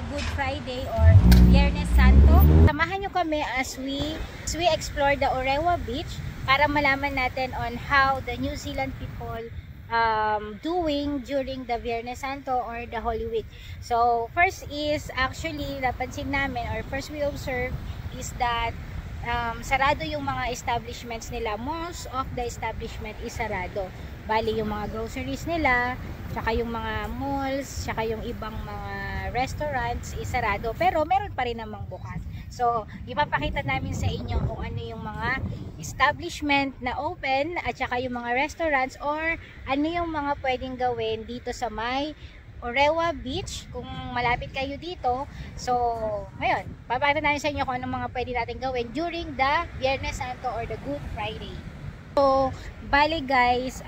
Good Friday or Viernes Santo. Samahan nyo kami as we explore the Orewa Beach para malaman natin on how the New Zealand people doing during the Viernes Santo or the Holy Week. So first is actually napansin namin or first we observe is that sarado yung mga establishments nila. Most of the establishment is sarado. Bali yung mga groceries nila, tsaka yung mga malls, tsaka yung ibang mga restaurants is sarado. Pero meron pa rin namang bukas. So ipapakita namin sa inyo kung ano yung mga establishment na open at tsaka yung mga restaurants or ano yung mga pwedeng gawin dito sa may Orewa Beach kung malapit kayo dito. So ngayon, papakita namin sa inyo kung ano mga pwede natin gawin during the Viernes Santo or the Good Friday. So bali guys,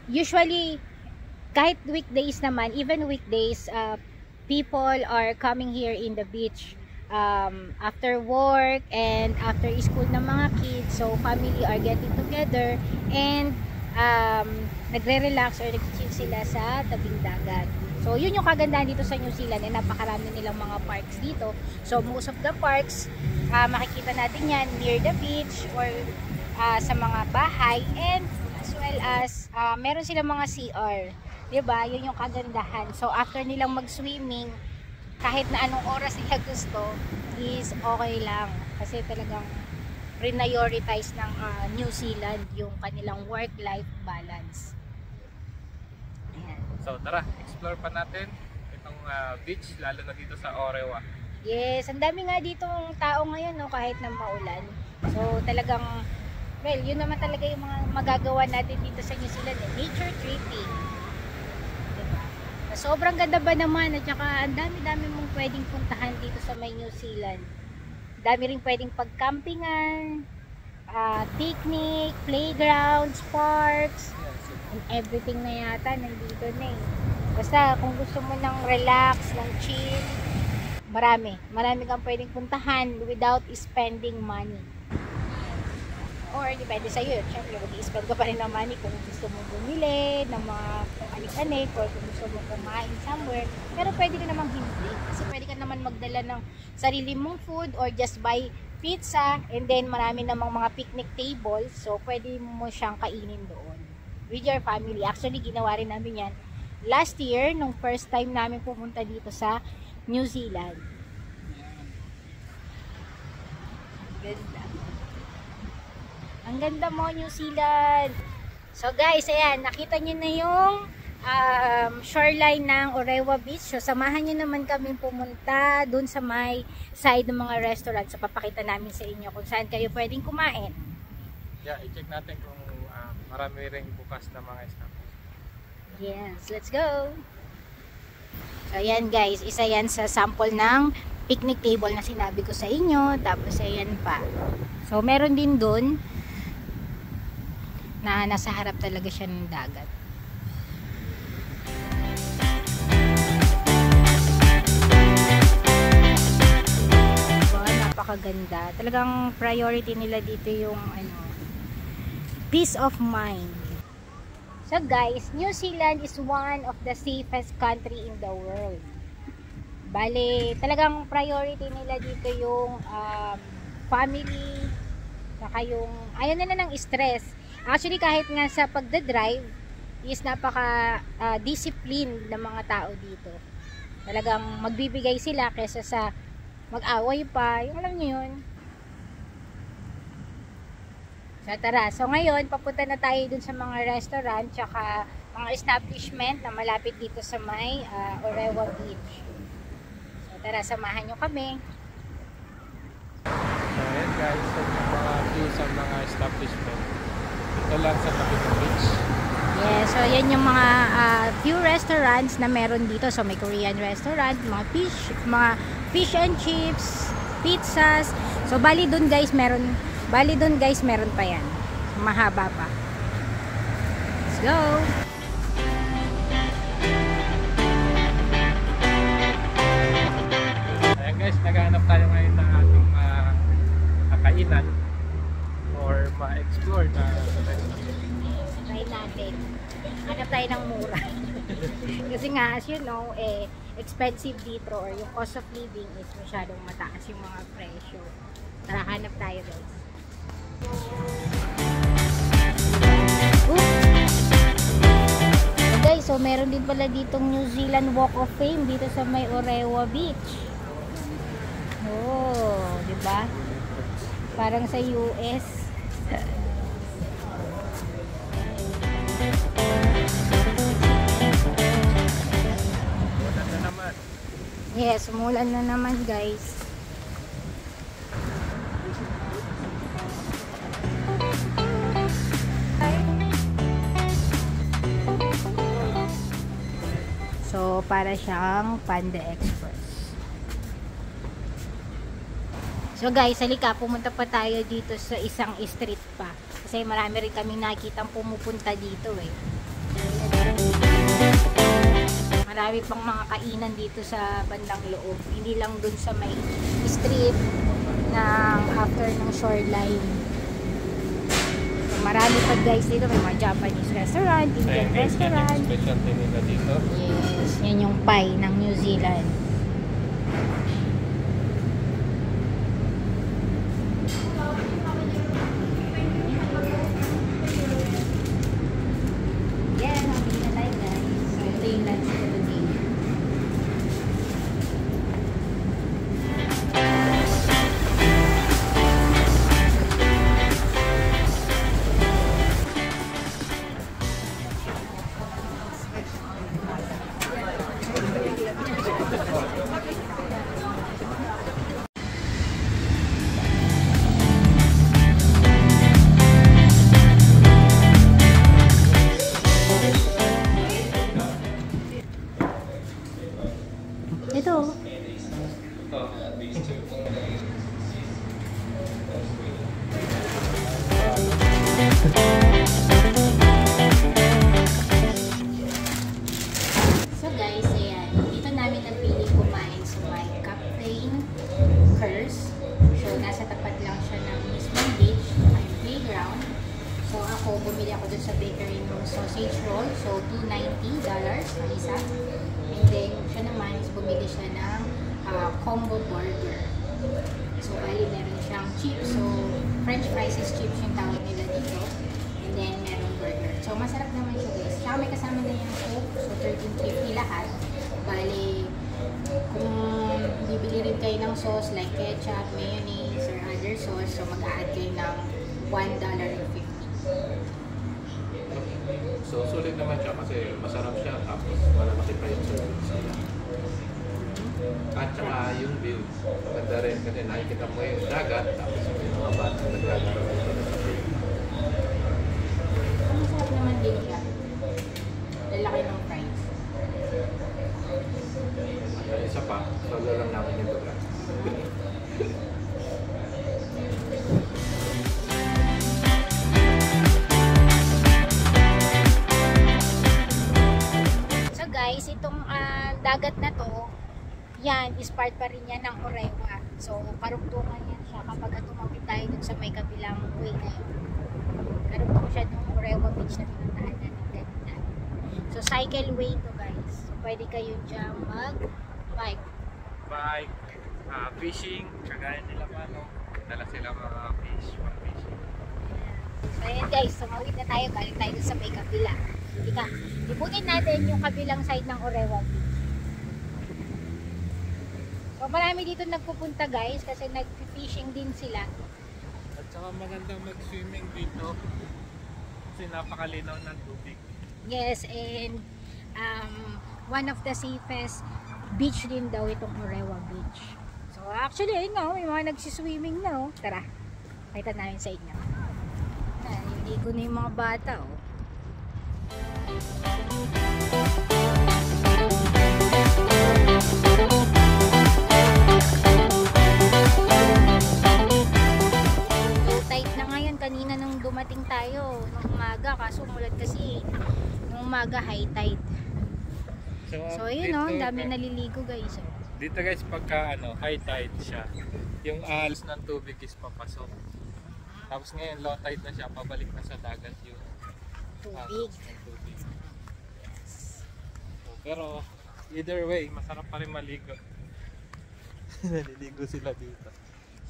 usually kahit weekdays naman, even weekdays, people are coming here in the beach after work and after school ng mga kids. So family are getting together and nagre-relax or nag-chill sila sa tabing dagat. So yun yung kagandahan dito sa New Zealand, eh, napakarami nilang mga parks dito. So most of the parks, makikita natin yan near the beach or sa mga bahay, and as well as meron silang mga CR, diba? Yun yung kagandahan. So after nilang mag-swimming, kahit na anong oras nila gusto is okay lang kasi talagang prioritize ng New Zealand yung kanilang work-life balance. Ayan. So tara, explore pa natin itong beach, lalo na dito sa Orewa. Yes, ang dami nga ditong tao ngayon, no, kahit na maulan. So talagang, well, yun naman talaga yung mga magagawa natin dito sa New Zealand, eh, nature tripping. Diba? Sobrang ganda ba naman at saka ang dami-dami mong pwedeng puntahan dito sa may New Zealand. Dami rin pwedeng pagcampingan, picnic, playgrounds, parks, and everything na yata nandito na eh. Basta kung gusto mo ng relax, ng chill, marami kang pwedeng puntahan without spending money. Or depende sa iyo, syempre mag-i-spend ka pa rin ng money kung gusto mo bumili ng mga anik-anik or kung gusto mo kumain somewhere. Pero pwede ka namang hindi, kasi pwede ka naman magdala ng sarili mong food or just buy pizza, and then marami namang mga picnic tables, so pwede mo siyang kainin doon with your family. Actually ginawa rin namin yan last year nung first time namin pumunta dito sa New Zealand. Ganda. Ang ganda mo, New Zealand. So guys, ayan, nakita nyo na yung shoreline ng Orewa Beach. So samahan nyo naman kami pumunta dun sa may side ng mga restaurant. So papakita namin sa inyo kung saan kayo pwedeng kumain. Yeah, i-check natin kung marami ring bukas na mga establishment. Yes, let's go. So ayan guys, isa yan sa sample ng picnic table na sinabi ko sa inyo. Tapos ayan pa. So meron din dun na nasa harap talaga siya ng dagat. Diba? Napakaganda. Talagang priority nila dito yung peace of mind. So guys, New Zealand is one of the safest country in the world. Bale, talagang priority nila dito yung family, saka yung ayaw nila ng stress. Actually, kahit nga sa pagdadrive is napaka-discipline ng mga tao dito. Talagang magbibigay sila kesa sa mag-away pa. Yung alam nyo yun. So tara. So ngayon, papunta na tayo dun sa mga restaurant tsaka mga establishment na malapit dito sa may Orewa Beach. So tara, samahan nyo kami. So ayan guys, so mga view sa mga establishment. Ito lang sa tabi ng beach. Yeah, so yan yung mga few restaurants na meron dito. So may Korean restaurant, mga fish and chips, pizzas. So bali doon guys meron pa yan. Mahaba pa. Let's go. Ayan guys, naghahanap tayo ngayon ng ating kainan or ma-explore na restaurant. Right natin. Hanap tayo ng mura. Kasi nga, as you know, expensive dito or yung cost of living is masyadong mataas yung mga presyo. Tara, hanap tayo guys. Guys, so meron din pala ditong New Zealand Walk of Fame dito sa may Orewa Beach. Oh, di ba? Parang sa US. Umulan na naman. Yes, umulan na naman guys. So, para siyang Panda Express. So guys, halika, pumunta pa tayo dito sa isang street pa. Kasi marami rin kaming nakikitang pumupunta dito eh. Marami pang mga kainan dito sa bandang loob. Hindi lang dun sa may street ng after ng shoreline. Marami pa guys dito, may mga Japanese restaurant, Indian restaurant. Specialty nila dito. Yes, yan yung pie ng New Zealand. Yan, okay na tayo guys. So, ito yung lunch ko today. Ito. So guys, ayan. Dito namin napili kumain sa may Captain Curse. So nasa tapat lang siya ng mismong beach, may playground. So ako, bumili ako dun sa bakery ng sausage roll. So $290 ang isa. And then siya naman is bumili siya ng combo burger. So bali meron siyang chips. So french fries is chips yung tawag nila dito. And then meron burger. So masarap naman siya guys. Saka may kasama na yung Coke. So $13.50 lahat. Bali, kung bibili rin kayo ng sauce like ketchup, mayonnaise, or other sauce, so mag-a-add kayo ng $1.50. So sulit naman siya kasi masarap siya tapos malalaki pa yung service nila. At saka yung view, maganda rin kasi nakikita mo yung dagat tapos yung mga batang naglalaro dito sa view. Masarap naman din siya. Lalaki ng fries. At isa pa, solo lang namin yung lugar. So guys, itong dagat na to, yan is part pa rin yan ng Orewa. So karugtungan yan siya kapag tumawid tayo dun sa may kabilang way na yun. Karugtong siya ng Orewa Beach na tinataanan ng ganita. So cycle way to guys. So pwede kayo dyan mag-bike. Bike, fishing, kagaya nila mano. Dala sila mga fish, mga fishing. So ayan guys, tumawid na tayo. Galing tayo dun sa may kabila. Ika, ipunin natin yung kabilang side ng Orewa Beach. So marami dito nagpupunta guys kasi nag-fishing din sila. At saka magandang mag-swimming dito kasi napakalinaw ng tubig. Yes, and one of the safest beach din daw itong Orewa Beach. So actually, ayun nga, may mga nagsiswimming na oh. Tara, pakita namin sa inyo. Naliligo na yung mga bata oh. Kanina nung dumating tayo nung umaga, kaso umulan kasi nung umaga high tide. So yun o, dami naliligo guys. Dito guys, pagka high tide siya, yung aals ng tubig is papasok. Tapos ngayon low tide na siya, pabalik na sa dagat yun. tubig. Ng tubig. So, pero either way, masarap pa rin maligo. Naliligo sila dito.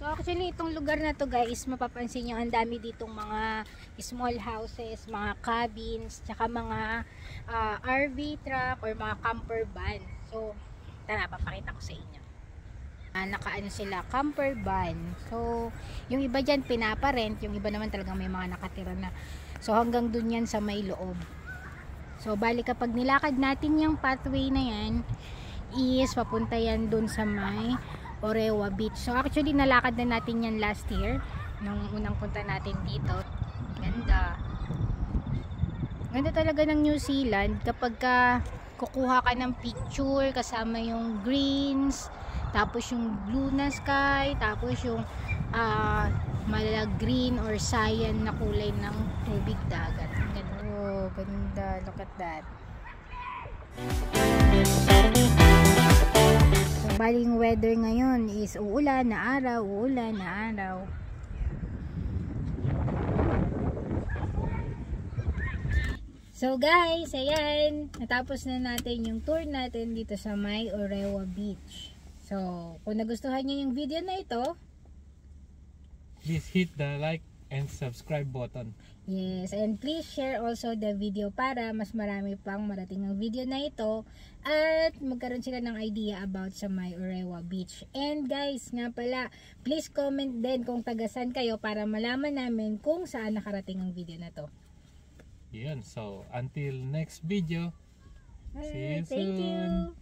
So actually itong lugar na to guys, mapapansin nyo ang dami ditong mga small houses, mga cabins, tsaka mga RV truck or mga camper van. So tara, papakita ko sa inyo. Nakaano sila, camper van. So yung iba dyan pinaparent, yung iba naman talagang may mga nakatira na. So hanggang dun yan sa may loob. So bali kapag nilakad natin yung pathway na yan, is papunta yan dun sa may Orewa Beach. So actually nalakad na natin yan last year nung unang punta natin dito. Ganda. Ganda talaga ng New Zealand kapag kukuha ka ng picture kasama yung greens, tapos yung blue na sky, tapos yung mala green or cyan na kulay ng tubig dagat. Ganda. Oh, ganda. Look at that. Baling weather ngayon is uulan na araw, uulan na araw. So guys, ayan, natapos na natin yung tour natin dito sa may Orewa Beach. So, kung nagustuhan niyo yung video na ito, please hit the like and subscribe button. yes, and please share also the video para mas marami pang marating ang video na ito at magkaroon sila ng idea about sa may Orewa Beach. And guys, nga pala, please comment din kung tagasan kayo para malaman namin kung saan nakarating ang video na to. Yan, so until next video. See you Thank soon. you.